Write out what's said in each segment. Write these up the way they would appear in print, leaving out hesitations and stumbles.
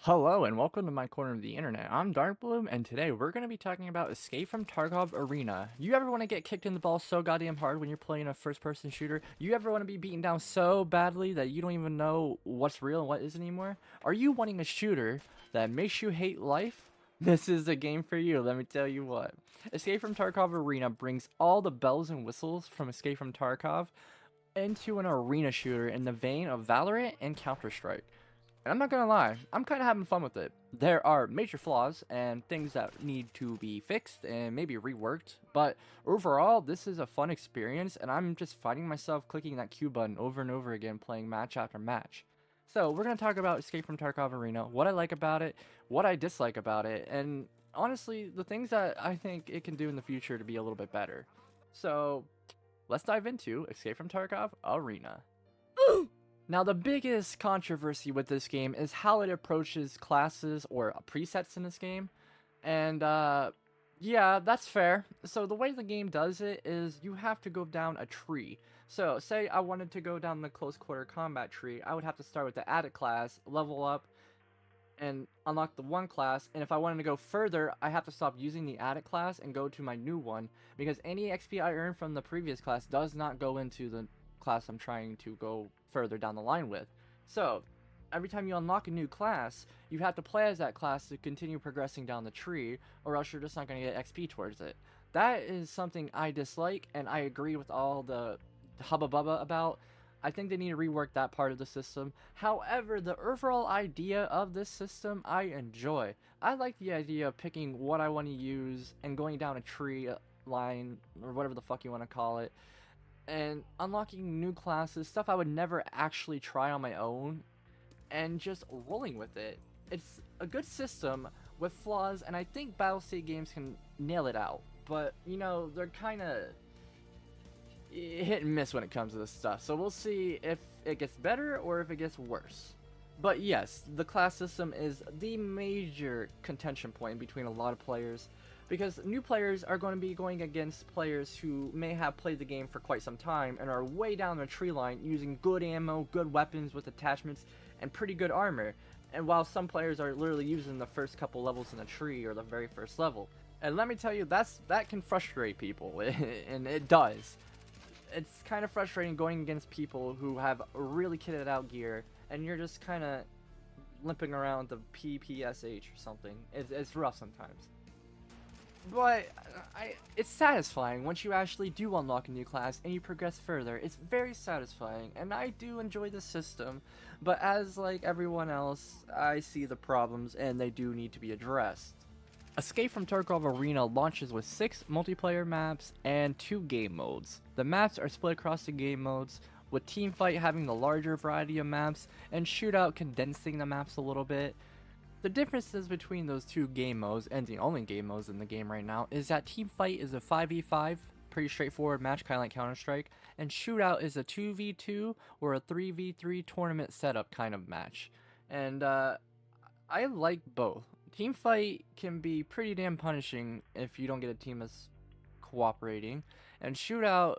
Hello and welcome to my corner of the internet. I'm Darkbloom, and today we're going to be talking about Escape from Tarkov Arena. You ever want to get kicked in the balls so goddamn hard when you're playing a first-person shooter? You ever want to be beaten down so badly that you don't even know what's real and what isn't anymore? Are you wanting a shooter that makes you hate life? This is a game for you, let me tell you what. Escape from Tarkov Arena brings all the bells and whistles from Escape from Tarkov into an arena shooter in the vein of Valorant and Counter-Strike. And I'm not gonna lie, I'm kind of having fun with it. There are major flaws and things that need to be fixed and maybe reworked, but overall, this is a fun experience, and I'm just finding myself clicking that Q button over and over again, playing match after match. So, we're gonna talk about Escape from Tarkov Arena, what I like about it, what I dislike about it, and honestly, the things that I think it can do in the future to be a little bit better. So, let's dive into Escape from Tarkov Arena. Now, the biggest controversy with this game is how it approaches classes or presets in this game. And, yeah, that's fair. So, the way the game does it is you have to go down a tree. So, say I wanted to go down the close quarter combat tree, I would have to start with the added class, level up, and unlock the one class. And if I wanted to go further, I have to stop using the added class and go to my new one, because any XP I earned from the previous class does not go into the class I'm trying to go further down the line with. So, every time you unlock a new class, you have to play as that class to continue progressing down the tree, or else you're just not going to get XP towards it. That is something I dislike, and I agree with all the hubba bubba about. I think they need to rework that part of the system. However, the overall idea of this system, I enjoy. I like the idea of picking what I want to use and going down a tree line, or whatever the fuck you want to call it, and unlocking new classes, stuff I would never actually try on my own, and just rolling with it. It's a good system with flaws, and I think Battlestate games can nail it out. But, you know, they're kind of hit and miss when it comes to this stuff. So we'll see if it gets better or if it gets worse. But yes, the class system is the major contention point between a lot of players, because new players are going to be going against players who may have played the game for quite some time and are way down the tree line using good ammo, good weapons with attachments, and pretty good armor. And while some players are literally using the first couple levels in the tree or the very first level. And let me tell you, that can frustrate people, and it does. It's kind of frustrating going against people who have really kitted out gear, and you're just kind of limping around the PPSH or something. It's rough sometimes. But it's satisfying once you actually do unlock a new class and you progress further. It's very satisfying, and I do enjoy the system, but as like everyone else, I see the problems and they do need to be addressed. Escape from Tarkov Arena launches with 6 multiplayer maps and 2 game modes. The maps are split across the game modes, with Teamfight having the larger variety of maps and Shootout condensing the maps a little bit. The differences between those two game modes, and the only game modes in the game right now, is that Teamfight is a 5v5, pretty straightforward match, kind of like Counter-Strike, and Shootout is a 2v2 or a 3v3 tournament setup kind of match. And I like both. Teamfight can be pretty damn punishing if you don't get a team that's cooperating, and Shootout,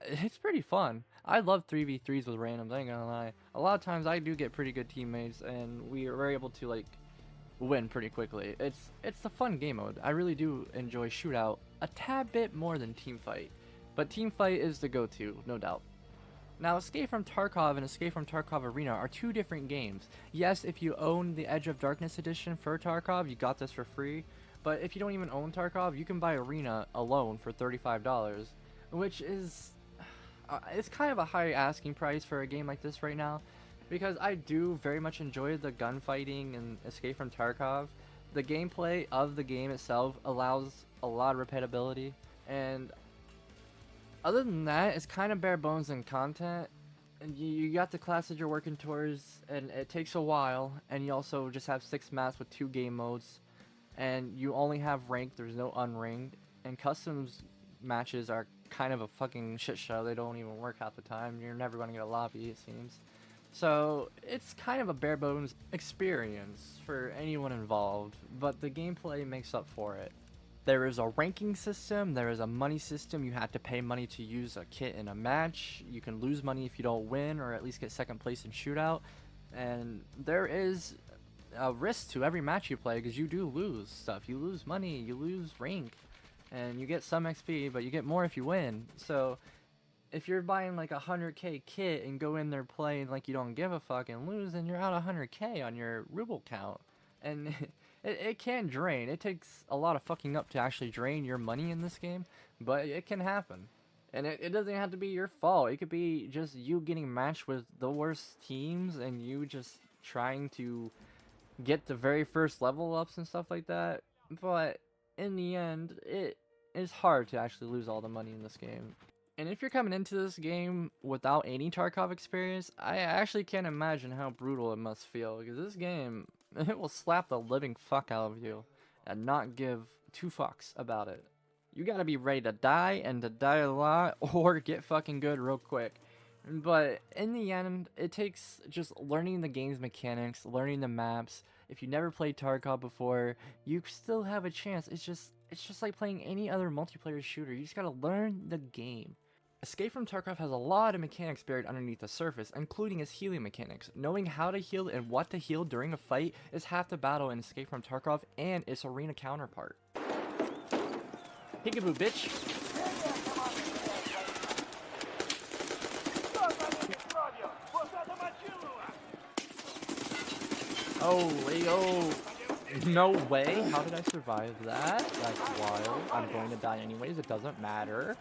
it's pretty fun. I love 3v3s with randoms, I ain't gonna lie. A lot of times I do get pretty good teammates, and we are able to like win pretty quickly. It's a fun game mode. I really do enjoy Shootout a tad bit more than Teamfight, but Teamfight is the go-to, no doubt. Now, Escape from Tarkov and Escape from Tarkov Arena are two different games. Yes, if you own the Edge of Darkness edition for Tarkov, you got this for free, but if you don't even own Tarkov, you can buy Arena alone for $35, which is it's kind of a high asking price for a game like this right now, because I do very much enjoy the gunfighting in Escape from Tarkov. The gameplay of the game itself allows a lot of repetibility, and other than that, it's kind of bare bones in content. And you got the class that you're working towards, and it takes a while, and you also just have 6 maps with 2 game modes, and you only have ranked, there's no unranked, and customs matches are kind of a fucking shit show. They don't even work half the time. You're never going to get a lobby, it seems. So it's kind of a bare bones experience for anyone involved, but the gameplay makes up for it. There is a ranking system, there is a money system. You have to pay money to use a kit in a match. You can lose money if you don't win, or at least get second place in Shootout. And there is a risk to every match you play because you do lose stuff. You lose money, you lose rank, and you get some XP, but you get more if you win. So if you're buying like a 100k kit and go in there playing like you don't give a fuck and lose, then you're out 100k on your ruble count. And it can drain. It takes a lot of fucking up to actually drain your money in this game, but it can happen. And it doesn't have to be your fault. It could be just you getting matched with the worst teams and you just trying to get the very first level ups and stuff like that. But in the end, it is hard to actually lose all the money in this game. And if you're coming into this game without any Tarkov experience, I actually can't imagine how brutal it must feel, because this game, it will slap the living fuck out of you and not give two fucks about it. You gotta be ready to die, and to die a lot, or get fucking good real quick. But in the end, it takes just learning the game's mechanics, learning the maps. If you never played Tarkov before, you still have a chance. It's just like playing any other multiplayer shooter. You just gotta learn the game. Escape from Tarkov has a lot of mechanics buried underneath the surface, including its healing mechanics. Knowing how to heal and what to heal during a fight is half the battle in Escape from Tarkov and its arena counterpart. Peekaboo, bitch! Oh, yo! No way! How did I survive that? That's wild. I'm going to die anyways, it doesn't matter.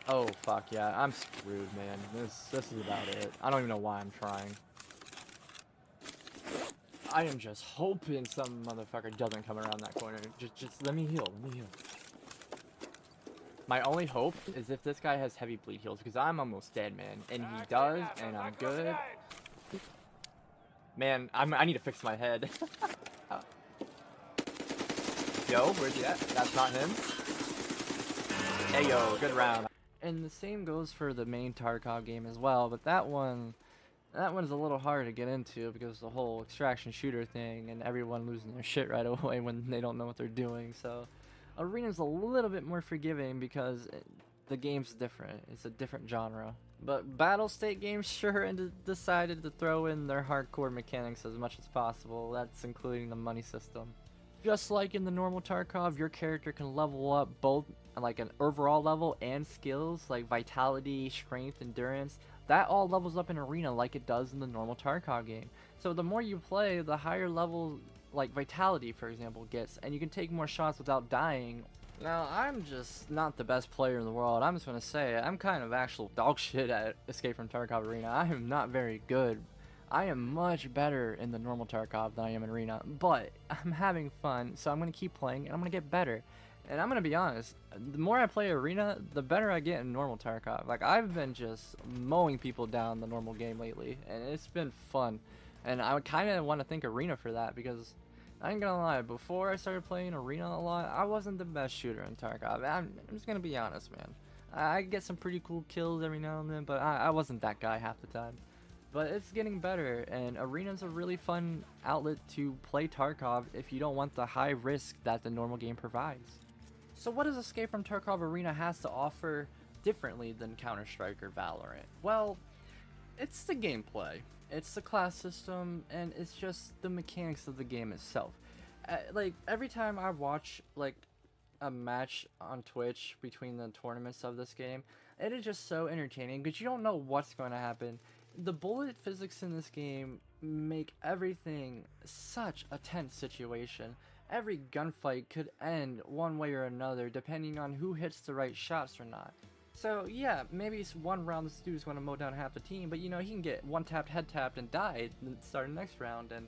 Oh fuck yeah, I'm screwed, man. This is about it. I don't even know why I'm trying. I am just hoping some motherfucker doesn't come around that corner. Just let me heal, let me heal. My only hope is if this guy has heavy bleed heals, because I'm almost dead, man. And he does, and I'm good. Man, I need to fix my head. Yo, where's he at? That's not him. Hey yo, good round. And the same goes for the main Tarkov game as well, but that one's a little hard to get into because the whole extraction shooter thing and everyone losing their shit right away when they don't know what they're doing. So Arena's a little bit more forgiving because the game's different. It's a different genre. But Battle State Games sure decided to throw in their hardcore mechanics as much as possible. That's including the money system. Just like in the normal Tarkov, your character can level up both like an overall level and skills like vitality, strength, endurance. That all levels up in Arena like it does in the normal Tarkov game. So the more you play, the higher level like vitality, for example, gets, and you can take more shots without dying. Now, I'm just not the best player in the world. I'm just gonna say I'm kind of actual dog shit at Escape from Tarkov Arena. I am not very good. I am much better in the normal Tarkov than I am in Arena, but I'm having fun, so I'm going to keep playing, and I'm going to get better. And I'm going to be honest, the more I play Arena, the better I get in normal Tarkov. Like, I've been just mowing people down in the normal game lately, and it's been fun. And I kind of want to thank Arena for that, because I ain't gonna lie, before I started playing Arena a lot, I wasn't the best shooter in Tarkov. I'm just going to be honest, man. I get some pretty cool kills every now and then, but I wasn't that guy half the time. But it's getting better, and Arena's a really fun outlet to play Tarkov if you don't want the high risk that the normal game provides. So what does Escape from Tarkov Arena has to offer differently than Counter-Strike or Valorant? Well, it's the gameplay, it's the class system, and it's just the mechanics of the game itself. Like, every time I watch, like, a match on Twitch between the tournaments of this game, it is just so entertaining, because you don't know what's going to happen. The bullet physics in this game make everything such a tense situation. Every gunfight could end one way or another depending on who hits the right shots or not. So yeah, maybe it's one round this dude's going to mow down half the team, but you know, he can get one tapped, head tapped, and die and start the next round. And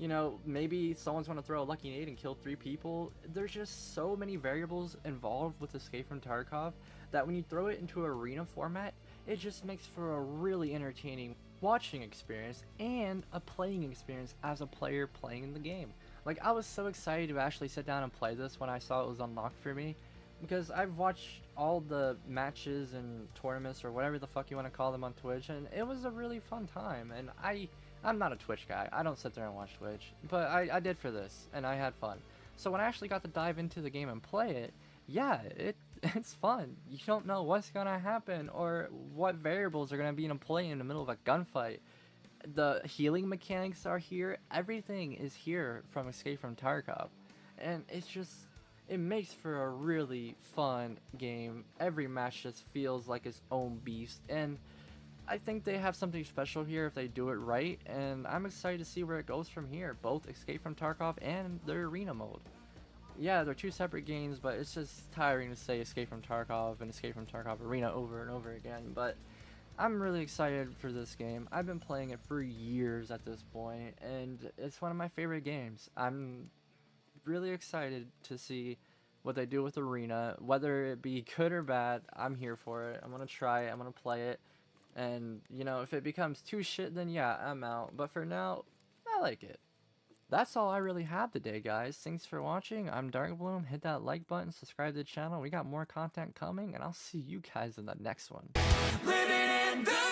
you know, maybe someone's going to throw a lucky nade and kill 3 people. There's just so many variables involved with Escape from Tarkov that when you throw it into arena format, it just makes for a really entertaining watching experience and a playing experience as a player playing in the game. Like, I was so excited to actually sit down and play this when I saw it was unlocked for me, because I've watched all the matches and tournaments or whatever the fuck you want to call them on Twitch, and it was a really fun time. And I'm not a Twitch guy. I don't sit there and watch Twitch, but I did for this, and I had fun. So when I actually got to dive into the game and play it, yeah, it's fun. You don't know what's gonna happen or what variables are gonna be in play in the middle of a gunfight. The healing mechanics are here. Everything is here from Escape from Tarkov. And it makes for a really fun game. Every match just feels like its own beast. And I think they have something special here if they do it right. And I'm excited to see where it goes from here. Both Escape from Tarkov and the arena mode. Yeah, they're two separate games, but it's just tiring to say Escape from Tarkov and Escape from Tarkov Arena over and over again. But I'm really excited for this game. I've been playing it for years at this point, and it's one of my favorite games. I'm really excited to see what they do with Arena. Whether it be good or bad, I'm here for it. I'm gonna try it, I'm gonna play it, and you know, if it becomes too shit, then yeah, I'm out. But for now, I like it. That's all I really have today, guys. Thanks for watching. I'm Darkbloom. Hit that like button, subscribe to the channel. We got more content coming, and I'll see you guys in the next one. Living in the